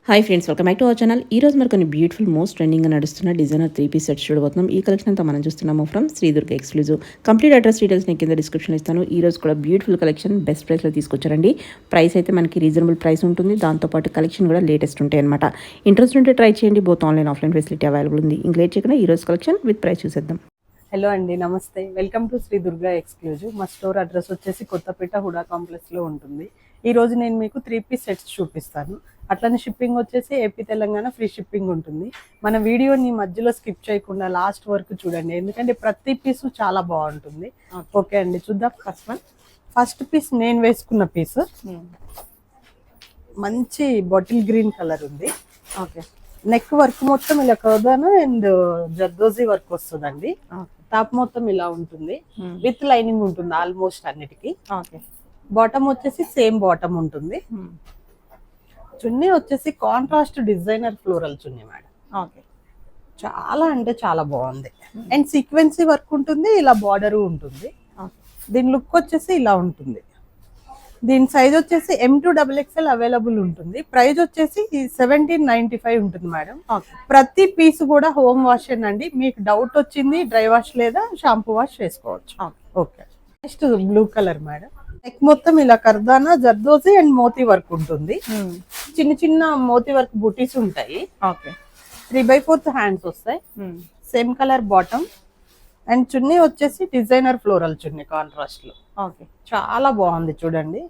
Hi friends, welcome back to our channel. ఈ రోజు మరి కొన్ని బ్యూటిఫుల్ మోస్ట్ ట్రెండింగ్ గా నడుస్తున్న డిజైనర్ 3 పీస్ సెట్స్ చూడబోతున్నాం. ఈ కలెక్షన్ అంతా మనం చూస్తున్నాము from Shri Durga exclusive. Complete address details నేను కింద డిస్క్రిప్షన్ ఇస్తాను. ఈ రోజు కూడా బ్యూటిఫుల్ కలెక్షన్ బెస్ట్ ప్రైస్ లో తీసుకొచ్చారండి. ప్రైస్ అయితే మనకి రీజనబుల్ ప్రైస్ ఉంటుంది. దాంతోపాటు కలెక్షన్ కూడా లేటెస్ట్ ఉంటాయి అనమాట. ఇంట్రెస్ట్ ఉంటే ట్రై చేయండి. Both online offline facility available ఉంది. ఇంక లేట్ చేయకుండా ఈ రోజు కలెక్షన్ విత్ ప్రైస్ చూసేద్దాం. హలో అండి, నమస్తే. Welcome to Shri Durga exclusive. మా స్టోర్ అడ్రస్ వచ్చేసి కొత్తపేట హుడా కాంప్లెక్స్లో ఉంటుంది. ఈ రోజు నేను మీకు 3 పీస్ సెట్స్ చూపిస్తాను. అట్లనే షిప్పింగ్ వచ్చేసి ఏపీ తెలంగాణ ఫ్రీ షిప్పింగ్ ఉంటుంది. మన వీడియోని మధ్యలో స్కిప్ చేయకుండా లాస్ట్ వరకు చూడండి, ఎందుకంటే ప్రతి పీసు చాలా బాగుంటుంది. ఓకే అండి, చూద్దాం. ఫస్ట్ పీస్ నేను వేసుకున్న పీస్ మంచి బాటిల్ గ్రీన్ కలర్ ఉంది. ఓకే, నెక్ వర్క్ మొత్తం ఇలా కర్దానా అండ్ జర్దోజీ వర్క్ వస్తుందండి. టాప్ మొత్తం ఇలా ఉంటుంది, విత్ లైనింగ్ ఉంటుంది ఆల్మోస్ట్ అన్నిటికీ. బాటమ్ వచ్చేసి సేమ్ బాటమ్ ఉంటుంది. చున్నీ వచ్చేసి కాంట్రాస్ట్ డిజైనర్ ఫ్లోరల్ చున్నీ మేడం. చాలా అంటే చాలా బాగుంది. అండ్ సీక్వెన్సీ వర్క్ ఉంటుంది, ఇలా బార్డర్ ఉంటుంది. దీని లుక్ వచ్చేసి ఇలా ఉంటుంది. దీని సైజ్ వచ్చేసి M2XXL అవైలబుల్ ఉంటుంది. ప్రైస్ వచ్చేసి 1795 ఉంటుంది మేడం. ప్రతి పీస్ కూడా హోమ్ వాష్ అండి. మీకు డౌట్ వచ్చింది డ్రై వాష్ లేదా షాంపూ వాష్ చేసుకోవచ్చు. Okay, next blue colour madam. Neck మొత్తం ఇలా కర్దానా జర్దోజీ అండ్ మోతీ వర్క్ ఉంటుంది. చిన్న చిన్న మోతీ వర్క్ బూటీస్ ఉంటాయి. 3/4 హ్యాండ్స్ వస్తాయి. సేమ్ కలర్ బాటమ్ అండ్ చున్నీ వచ్చేసి డిజైనర్ ఫ్లోరల్ చున్నీ కాంట్రాస్ట్ లో. చాలా బాగుంది చూడండి.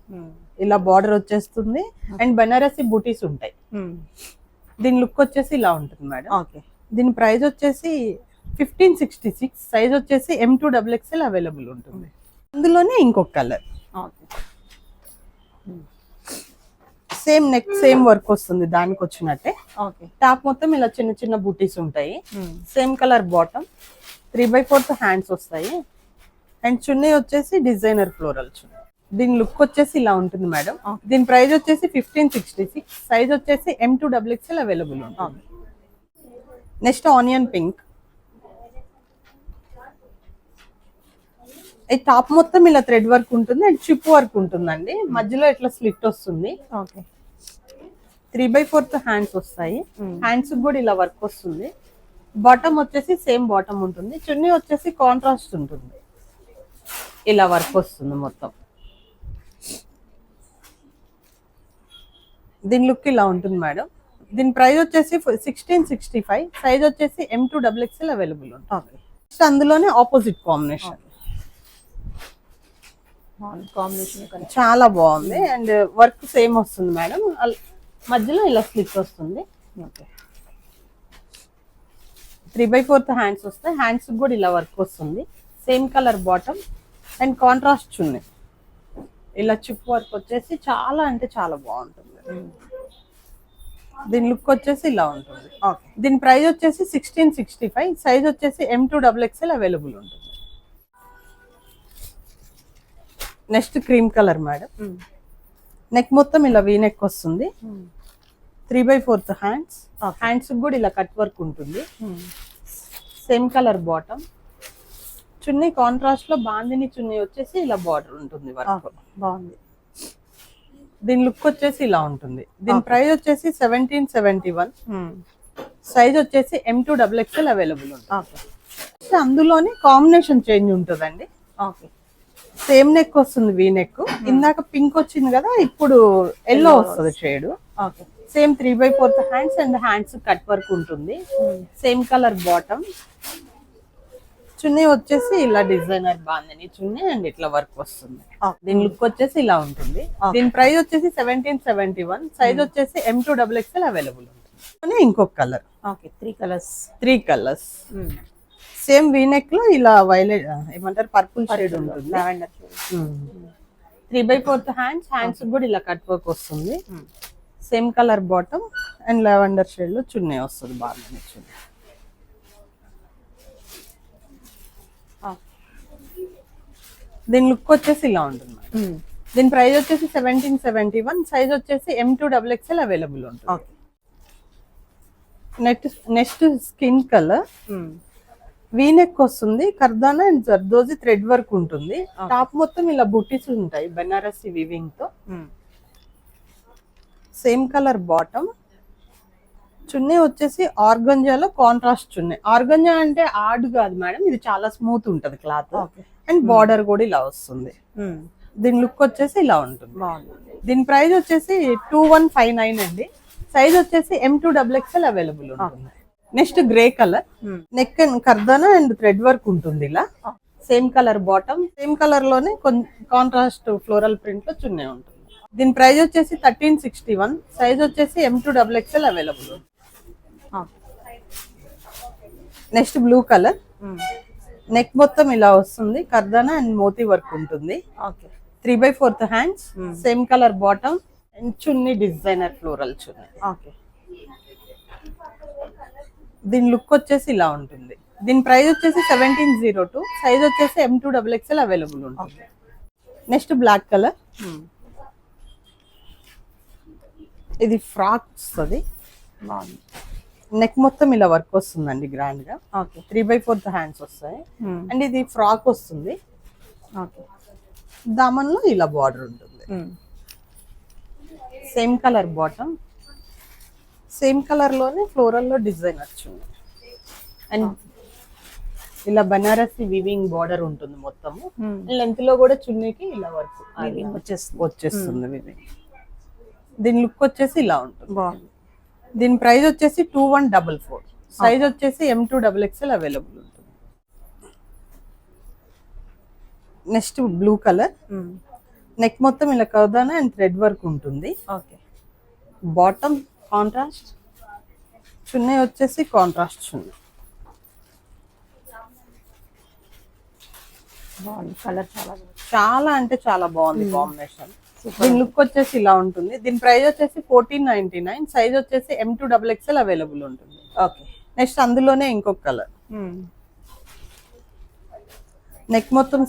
ఇలా బార్డర్ వచ్చేస్తుంది అండ్ బనారసి బూటీస్ ఉంటాయి. దీని లుక్ వచ్చేసి ఇలా ఉంటుంది మేడం. దీని ప్రైస్ వచ్చేసి 1566. సైజ్ వచ్చేసి M2XXL అవైలబుల్ ఉంటుంది. అందులోనే ఇంకొక colour same neck same work వస్తుంది దానికి వచ్చినట్టే. టాప్ మొత్తం ఇలా చిన్న చిన్న బూటీస్ ఉంటాయి. సేమ్ కలర్ బాటమ్, 3/4 హ్యాండ్స్ వస్తాయి అండ్ చున్నీ వచ్చేసి డిజైనర్ ఫ్లోరల్ చున్నీ. దీని లుక్ వచ్చేసి ఇలా ఉంటుంది మేడం. దీని ప్రైస్ వచ్చేసి 1566. సైజ్ వచ్చేసి M2XXL అవైలబుల్ ఉంటుంది. Next onion pink. ఈ టాప్ మొత్తం ఇలా థ్రెడ్ వర్క్ ఉంటుంది అండ్ చిప్ వర్క్ ఉంటుందండి. మధ్యలో ఇట్లా స్లిట్ వస్తుంది. 3/4 హ్యాండ్స్ వస్తాయి. హ్యాండ్స్ కూడా ఇలా వర్క్ వస్తుంది. బాటమ్ వచ్చేసి సేమ్ బాటమ్ ఉంటుంది. చున్నీ వచ్చేసి కాంట్రాస్ట్ ఉంటుంది. ఇలా వర్క్ వస్తుంది మొత్తం. దీని లుక్ ఇలా ఉంటుంది మేడం. దీని ప్రైస్ వచ్చేసి 1665. సైజ్ వచ్చేసి M2XXL అవైలబుల్ ఉంటుంది. అందులోనే ఆపోజిట్ కాంబినేషన్ చాలా బాగుంది అండ్ వర్క్ సేమ్ వస్తుంది మేడం. మధ్యలో ఇలా స్లిట్ వస్తుంది. 3/4 హ్యాండ్స్ వస్తాయి. హ్యాండ్స్ కూడా ఇలా వర్క్ వస్తుంది. Same colour bottom and contrast chunni. ఇలా చిప్ వర్క్ వచ్చేసి చాలా అంటే చాలా బాగుంటుంది. దీని లుక్ వచ్చేసి ఇలా ఉంటుంది. దీని ప్రైస్ వచ్చేసి 1665. సైజ్ వచ్చేసి M2XXL అవైలబుల్ ఉంటుంది. Next cream colour madam. Neck మొత్తం ఇలా వీ నెక్ వస్తుంది. 3/4 హ్యాండ్స్. హ్యాండ్స్ కూడా ఇలా కట్ వర్క్ ఉంటుంది. సేమ్ కలర్ బాటమ్, చున్నీ కాంట్రాస్ట్ లో బాందిని చున్నీ వచ్చేసి ఇలా బార్డర్ ఉంటుంది. వర్క్ బాగుంది. దీని లుక్ వచ్చేసి ఇలా ఉంటుంది. దీని ప్రైస్ వచ్చేసి 1771. సైజ్ వచ్చేసి M2XXL అవైలబుల్ ఉంటుంది. అందులోనే కాంబినేషన్ చేంజ్ ఉంటుందండి. సేమ్ నెక్ వస్తుంది వీ నెక్. ఇందాక పింక్ వచ్చింది కదా, ఇప్పుడు ఎల్లో వస్తుంది shade. Same 3/4 hands and hands cut work ఉంటుంది. సేమ్ కలర్ బాటమ్, చున్నీ వచ్చేసి ఇలా డిజైనర్ బాందని చున్నీ అండ్ ఇట్లా వర్క్ వస్తుంది. దీని లుక్ వచ్చేసి ఇలా ఉంటుంది. దీని ప్రైస్ వచ్చేసి 1771. సైజ్ వచ్చేసి M2XXL అవైలబుల్ ఉంటుంది. ఇంకొక colour. 3 colours same V neck లో ఇలా వైలెట్ ఏమంటారు పర్పుల్ షేడ్ ఉంటుంది. 3/4 హ్యాండ్స్. హ్యాండ్స్ కూడా ఇలా కట్ వర్క్ వస్తుంది. Same colour bottom and lavender shade లో చున్నీ వస్తుంది. బాగా చున్నీ. దీని లుక్ వచ్చేసి ఇలా ఉంటుంది. దీని ప్రైస్ వచ్చేసి 1771. సైజ్ వచ్చేసి M2XXL అవైలబుల్ ఉంటుంది. Next skin colour. వీనెక్ వస్తుంది. కర్దానా అండ్ జర్దోజీ థ్రెడ్ వర్క్ ఉంటుంది. టాప్ మొత్తం ఇలా బుటీస్ ఉంటాయి బెనారసి వివింగ్ తో. సేమ్ కలర్ బాటమ్ చున్నీ వచ్చేసి ఆర్గంజాలో కాంట్రాస్ట్ చున్నీ. ఆర్గంజా అంటే ఆర్డ్ కాదు మేడం, ఇది చాలా స్మూత్ ఉంటది క్లాత్. అండ్ బార్డర్ కూడా ఇలా వస్తుంది. దీని లుక్ వచ్చేసి ఇలా ఉంటుంది. దీని ప్రైస్ వచ్చేసి 2159 అండి. సైజ్ వచ్చేసి M2XXL అవైలబుల్ ఉంటుంది. Next grey colour, neck and కర్దానా అండ్ థ్రెడ్ వర్క్ ఉంటుంది ఇలా. Same colour bottom, same colour లోనే కాంట్రాస్ట్ ఫ్లోరల్ ప్రింట్ లో చున్నీ ఉంటుంది. దీని ప్రైస్ వచ్చేసి 1361. సైజ్ వచ్చేసి M2XXL available. Next blue colour, neck మొత్తం ఇలా వస్తుంది, కర్దానా అండ్ మోతీ వర్క్ ఉంటుంది. 3/4 hands, same colour bottom and chunni designer floral chunni. దీని లుక్ వచ్చేసి ఇలా ఉంటుంది. దీని ప్రైస్ వచ్చేసి 1702. సైజ్ వచ్చేసి M2XXL అవైలబుల్ ఉంటుంది. నెక్స్ట్ బ్లాక్ కలర్, ఇది ఫ్రాక్ వస్తుంది. నెక్ మొత్తం ఇలా వర్క్ వస్తుందండి గ్రాండ్ గా. 3/4 హ్యాండ్స్ వస్తాయి. అండ్ ఇది ఫ్రాక్ వస్తుంది. దామన్ లో ఇలా బార్డర్ ఉంటుంది. Same colour bottom, same colour లోనే ఫ్లోరల్ లో డిజైన్ వచ్చింది. అండ్ ఇలా బనారసి వివింగ్ బార్డర్ ఉంటుంది మొత్తము. లెంత్ లో కూడా చున్నీకి ఇలా వర్క్ వచ్చేస్తుంది వివింగ్. దీని లుక్ వచ్చేసి ఇలా ఉంటుంది. దీని ప్రైస్ వచ్చేసి 2144. సైజ్ వచ్చేసి M2XXL అవైలబుల్ ఉంటుంది. నెక్స్ట్ బ్లూ కలర్, నెక్ మొత్తం ఇలా కర్దానా అండ్ థ్రెడ్ వర్క్ ఉంటుంది. బాటమ్ కాంట్రాస్ట్, చున్నీ వచ్చేసి కాంట్రాస్ట్ చున్నీ. కలర్ చాలా అంటే చాలా బాగుంది కాంబినేషన్. దీని లుక్ వచ్చేసి ఇలా ఉంటుంది. దీని ప్రైస్ వచ్చేసి 1499. సైజ్ వచ్చేసి M2XXL అవైలబుల్ ఉంటుంది. నెక్స్ట్ అందులోనే ఇంకొక కలర్, నెక్ మొత్తం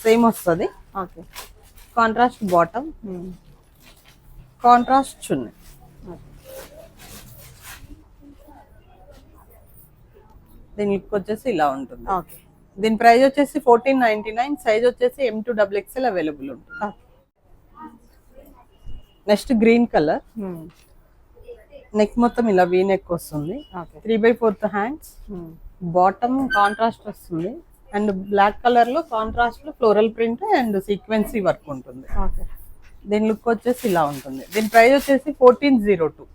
సేమ్ వస్తుంది. కాంట్రాస్ట్ బాటమ్, కాంట్రాస్ట్ చున్నీ. దీని లుక్ వచ్చేసి ఇలా ఉంటుంది. దీని ప్రైస్ వచ్చేసి 1499. సైజ్ వచ్చేసి M2XXL అవైలబుల్ ఉంటుంది. నెక్స్ట్ గ్రీన్ కలర్, నెక్ మొత్తం ఇలా వీ నెక్ వస్తుంది. 3/4 హ్యాండ్స్, బాటమ్ కాంట్రాస్ట్ వస్తుంది. అండ్ బ్లాక్ కలర్ లో కాంట్రాస్ట్ లో ఫ్లోరల్ ప్రింట్ అండ్ సీక్వెన్సీ వర్క్ ఉంటుంది. దీని లుక్ వచ్చేసి ఇలా ఉంటుంది. దీని ప్రైస్ వచ్చేసి 1402.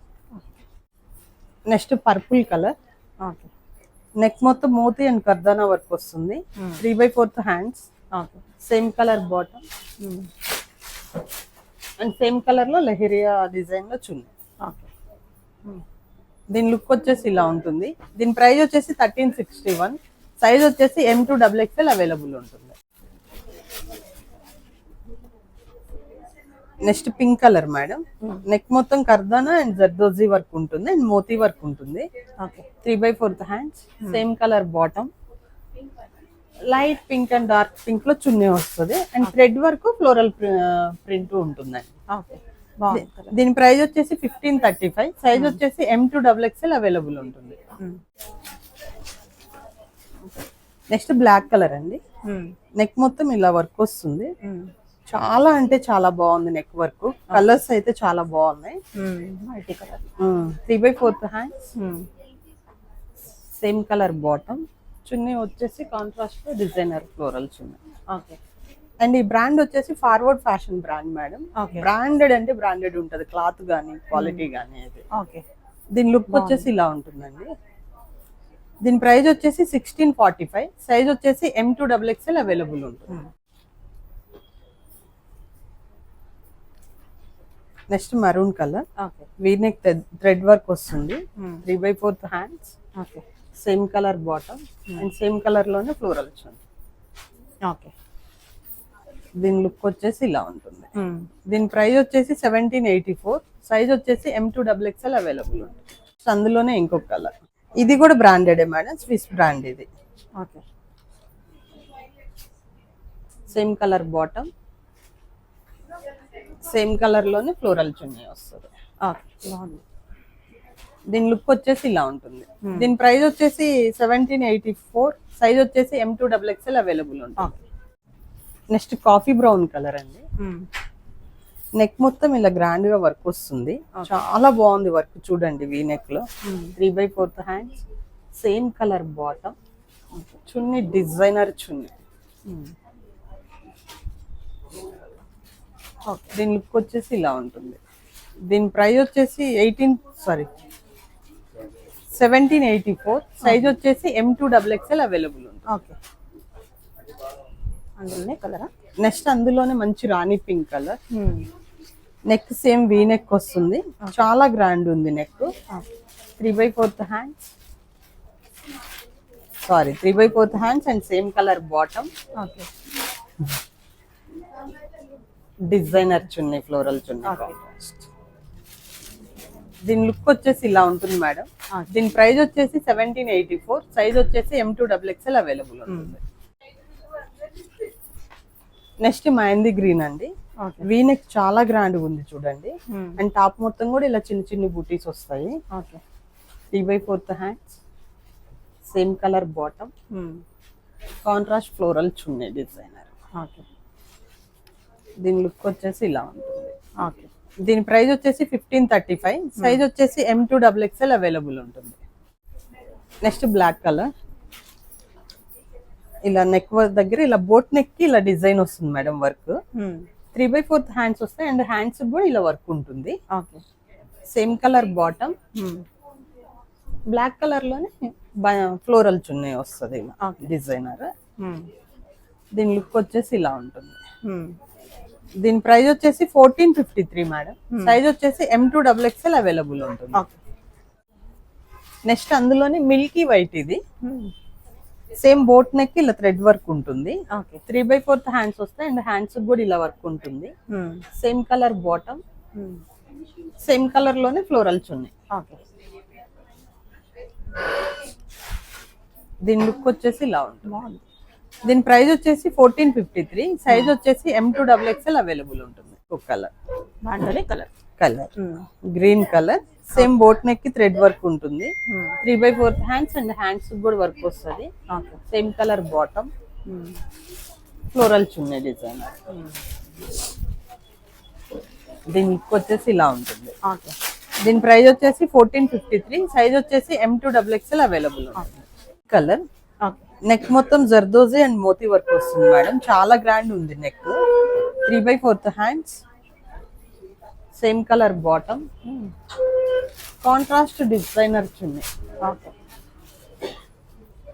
నెక్స్ట్ పర్పుల్ కలర్, నెక్ మొత్తం మోతీ అండ్ కర్దానా వర్క్ వస్తుంది. 3/4 hands, same colour bottom and same colour లో లెహరియా డిజైన్ లో చున్నీ. దీని లుక్ వచ్చేసి ఇలా ఉంటుంది. దీని ప్రైస్ వచ్చేసి 1361. సైజ్ వచ్చేసి M2XXL అవైలబుల్ ఉంటుంది. Next pink colour madam, neck మొత్తం కర్దానా అండ్ జర్దోజీ వర్క్ ఉంటుంది అండ్ మోతీ వర్క్ ఉంటుంది. 3/4 hands, same colour bottom, light pink and dark pink లో చున్నీ వస్తుంది. And thread work floral print ఉంటుందండి. దీని ప్రైస్ వచ్చేసి 1535. సైజ్ వచ్చేసి M2XXL అవైలబుల్ ఉంటుంది. నెక్స్ట్ బ్లాక్ కలర్ అండి, నెక్ మొత్తం ఇలా వర్క్ వస్తుంది. చాలా అంటే చాలా బాగుంది నెక్ వర్క్. కలర్స్ అయితే చాలా బాగున్నాయి. 3/4 హ్యాండ్స్, సేమ్ కలర్ బాటమ్, చున్నీ వచ్చేసి కాంట్రాస్ట్ లో డిజైనర్ ఫ్లోరల్ చున్నీ. అండ్ ఈ బ్రాండ్ వచ్చేసి forward fashion brand madam. Branded అంటే బ్రాండెడ్ ఉంటది, క్లాత్ గానీ క్వాలిటీ గానీ. అది దీని లుక్ వచ్చేసి ఇలా ఉంటుందండి. దీని ప్రైస్ వచ్చేసి 1645. సైజ్ వచ్చేసి M2XXL అవైలబుల్ ఉంటుంది. Next maroon colour, V-neck thread work వస్తుంది. 3/4 hands, same colour bottom and same colour లోనే ఫ్లోరల్ వచ్చింది. దీని లుక్ వచ్చేసి ఇలా ఉంటుంది. దీని ప్రైస్ వచ్చేసి 1784. సైజ్ వచ్చేసి M2XXL అవైలబుల్ ఉంటుంది. అందులోనే ఇంకొక కలర్, ఇది కూడా బ్రాండెడ్ మేడం, స్విస్ బ్రాండ్ ఇది. Same colour bottom, same colour లోనే ఫ్లోరల్ చున్నీ వస్తుంది. దీని లుక్ వచ్చేసి ఇలా ఉంటుంది. దీని ప్రైస్ వచ్చేసి 1784. సైజ్ వచ్చేసి M2XXL అవైలబుల్ ఉంటుంది. నెక్స్ట్ కాఫీ బ్రౌన్ కలర్ అండి, నెక్ మొత్తం ఇలా గ్రాండ్ గా వర్క్ వస్తుంది, చాలా బాగుంది వర్క్ చూడండి. వీ నెక్ లో 3/4 హ్యాండ్స్, సేమ్ కలర్ బాటమ్, చున్నీ డిజైనర్ చున్నీ. దీని లుక్ వచ్చేసి ఇలా ఉంటుంది. దీని ప్రైస్ వచ్చేసి 1784, సైజ్ వచ్చేసి M2XXL అవైలబుల్ ఉంది. ఓకే, అందులోనే కలరా? నెక్స్ట్ అందులోనే మంచి రాణి pink colour. Neck same V neck వస్తుంది, చాలా గ్రాండ్ ఉంది neck. 3/4 hands, 3/4 hands and same colour bottom. Okay, designer chunni, floral chunni. దీని లుక్ వచ్చేసి ఇలా ఉంటుంది మేడం. దీని ప్రైస్ వచ్చేసి 1784, సైజ్ వచ్చేసి M2XXL అవైలబుల్ ఉంటుంది. నెక్స్ట్ మహందీ గ్రీన్ అండి. వీ నెక్ చాలా గ్రాండ్ ఉంది చూడండి, అండ్ టాప్ మొత్తం కూడా ఇలా చిన్న చిన్న బూటీస్ వస్తాయి. 3/4 hands, same colour bottom, contrast floral chunni designer. దీని లుక్ వచ్చేసి ఇలా ఉంటుంది. దీని ప్రైస్ వచ్చేసి 1535, సైజ్ వచ్చేసి M2XXL అవైలబుల్ ఉంటుంది. Next black colour. ఇలా నెక్ దగ్గర ఇలా బోట్ నెక్ కి ఇలా డిజైన్ వస్తుంది మేడం వర్క్. 3/4 హ్యాండ్స్ వస్తాయి అండ్ హ్యాండ్స్ కూడా ఇలా వర్క్ ఉంటుంది. Same colour bottom, black colour లోనే ఫ్లోరల్ చున్నీ వస్తుంది ఇలా డిజైనర్. దీని లుక్ వచ్చేసి ఇలా ఉంటుంది. దీని ప్రైస్ వచ్చేసి 1453 మేడం, సైజ్ వచ్చేసి M2XXL అవైలబుల్ ఉంటుంది. నెక్స్ట్ అందులోనే మిల్కీ వైట్. ఇది సేమ్ బోట్ నెక్ ఇలా థ్రెడ్ వర్క్ ఉంటుంది. 3/4 హ్యాండ్స్ వస్తాయి అండ్ హ్యాండ్స్ కూడా ఇలా వర్క్ ఉంటుంది. Same colour bottom, same colour లోనే ఫ్లోరల్ చున్నీ. దీని లుక్ వచ్చేసి ఇలా ఉంటుంది. దీని ప్రైస్ వచ్చేసి 1453, సైజ్ వచ్చేసి M2XXL అవైలబుల్ ఉంటుంది. Colour green colour, same boat neck కి థ్రెడ్ వర్క్ ఉంటుంది. 3/4 హ్యాండ్స్ అండ్ హ్యాండ్స్ కూడా వర్క్ వస్తుంది. Same colour bottom, floral chunni designer. దీని లుక్ వచ్చేసి ఇలా ఉంటుంది. దీని ప్రైస్ వచ్చేసి 1453, సైజ్ వచ్చేసి M2XXL అవైలబుల్ ఉంటుంది. కలర్ నెక్ మొత్తం జర్దోజీ అండ్ మోతీ వర్క్ వస్తుంది మేడం, చాలా గ్రాండ్ ఉంది neck. 3/4 hands, same colour bottom, contrast designer chunni.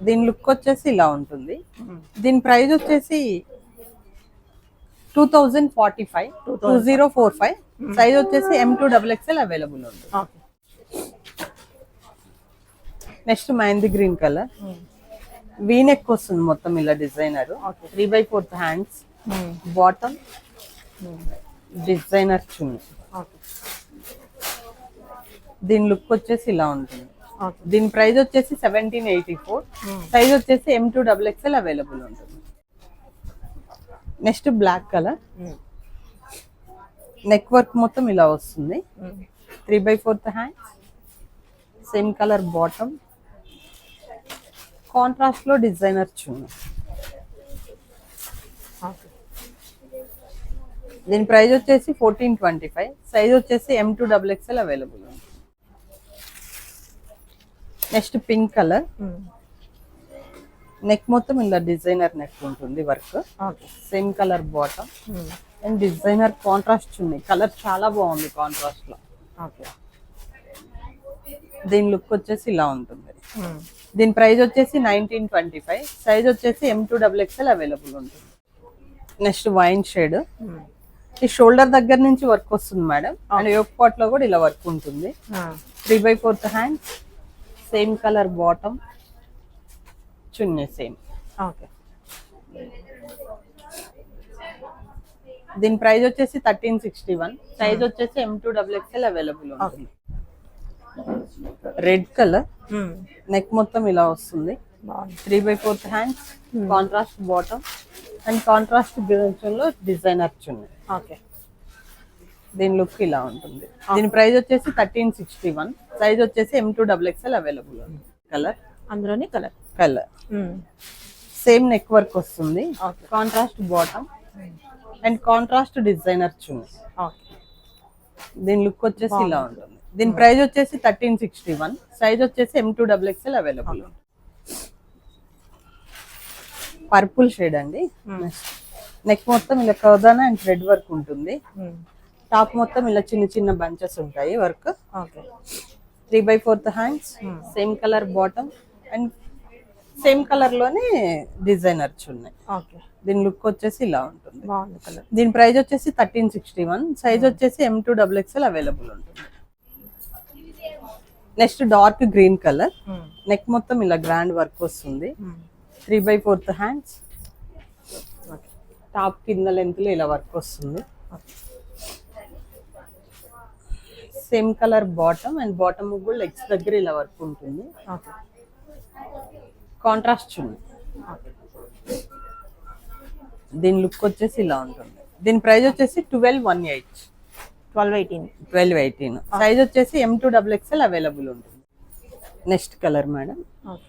దీని లుక్ వచ్చేసి ఇలా ఉంటుంది. దీని ప్రైస్ వచ్చేసి 2045, సైజ్ వచ్చేసి M2XXL అవైలబుల్ ఉంది. Next mehndi green colour. We neck వస్తుంది మొత్తం ఇలా designer. 3/4 hands, bottom, designer chunni. దీని లుక్ వచ్చేసి ఇలా ఉంటుంది. దీని ప్రైస్ వచ్చేసి 1784, సైజ్ వచ్చేసి M2XXL అవైలబుల్ ఉంటుంది. Next black colour. Neck work మొత్తం ఇలా వస్తుంది. 3/4 hands, same colour bottom, contrast లో డిజైనర్ చున్నీ. దీని ప్రైస్ వచ్చేసి 1425, సైజ్ వచ్చేసి M2XXL అవైలబుల్ ఉంది. Next pink colour. నెక్ మొత్తం ఇలా డిజైనర్ నెక్ ఉంటుంది work. Same colour bottom and designer contrast chunni. Colour చాలా బాగుంది కాంట్రాస్ట్ లో. దీని లుక్ వచ్చేసి ఇలా ఉంటుంది. దీని ప్రైస్ వచ్చేసి 1925, సైజ్ వచ్చేసి M2XXL అవైలబుల్ ఉంటుంది. Next wine shade. ఈ షోల్డర్ దగ్గర నుంచి వర్క్ వస్తుంది మేడం, అండ్ యోక్ పాట్ లో కూడా ఇలా వర్క్ ఉంటుంది. 3/4 హ్యాండ్స్, సేమ్ కలర్ బాటమ్, చున్నీ సేమ్. దీని ప్రైస్ వచ్చేసి 1361, సైజ్ వచ్చేసి M2XXL అవైలబుల్ ఉంటుంది. Red colour. నెక్ మొత్తం ఇలా వస్తుంది. 3/4 hands, contrast bottom and contrast లో డిజైనర్ చున్నీ. దీని లుక్ ఇలా ఉంటుంది. దీని ప్రైస్ వచ్చేసి 1361, సైజ్ వచ్చేసి M2XXL అవైలబుల్ ఉంది. కలర్ అందులోనే కలర్ సేమ్ నెక్ వర్క్ వస్తుంది. Contrast bottom, and contrast designer chunni. Okay. దీని లుక్ వచ్చేసి ఇలా ఉంటుంది. దీని ప్రైస్ వచ్చేసి 1361. సైజ్ వచ్చేసి M2XXL అవైలబుల్. పర్పుల్ షేడ్ అండి. నెక్ మొత్తం ఇలా కర్దానా అండ్ థ్రెడ్ వర్క్ ఉంటుంది. టాప్ మొత్తం ఇలా చిన్న చిన్న బంచెస్ ఉంటాయి work. Okay. 3/4 hands, same colour bottom and same colour లోనే డిజైనర్ చున్నీ. ఓకే. దీని లుక్ వచ్చేసి ఇలా ఉంటుంది. బాగుంది కలర్. దీని ప్రైస్ వచ్చేసి 1361. సైజ్ వచ్చేసి M2XXL అవైలబుల్ ఉంటుంది. Next dark green colour. Neck మొత్తం ఇలా గ్రాండ్ వర్క్ వస్తుంది. 3/4 హ్యాండ్స్, టాప్ కింద లెంత్ లో ఇలా వర్క్ వస్తుంది. Same colour bottom and bottom కూడా లెగ్స్ దగ్గర ఇలా వర్క్ ఉంటుంది. ఓకే. కాంట్రాస్ట్ చున్నీ. దీని లుక్ వచ్చేసి ఇలా ఉంటుంది. దీని ప్రైస్ వచ్చేసి 1218. 1218. సైజ్ వచ్చేసి M2XXL అవైలబుల్ ఉంటుంది. Next colour madam. Okay.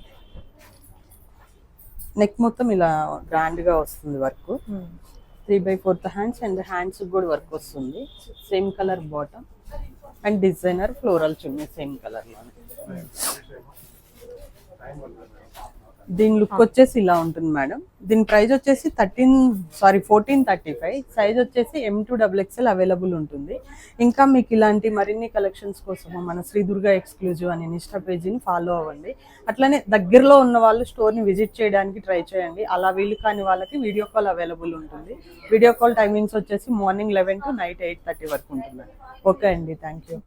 Neck మొత్తం ఇలా గ్రాండ్ గా వస్తుంది వర్క్. 3/4 హ్యాండ్స్ అండ్ హ్యాండ్స్ కూడా వర్క్ వస్తుంది. Same colour bottom and designer floral chunni same colour లోనే. దీని లుక్ వచ్చేసి ఇలా ఉంటుంది మేడం. దీని ప్రైస్ వచ్చేసి 1435. సైజ్ వచ్చేసి M2XXL అవైలబుల్ ఉంటుంది. ఇంకా మీకు ఇలాంటి మరిన్ని కలెక్షన్స్ కోసం మన శ్రీ దుర్గా ఎక్స్క్లూజివ్ అనే ఇన్స్టా పేజీని ఫాలో అవ్వండి. అట్లనే దగ్గరలో ఉన్న వాళ్ళు స్టోర్ని విజిట్ చేయడానికి ట్రై చేయండి. అలా వీలు కాని వాళ్ళకి వీడియో కాల్ అవైలబుల్ ఉంటుంది. వీడియో కాల్ టైమింగ్స్ వచ్చేసి మార్నింగ్ 11 to నైట్ 8:30 వరకు ఉంటుంది. ఓకే అండి, థ్యాంక్ యూ.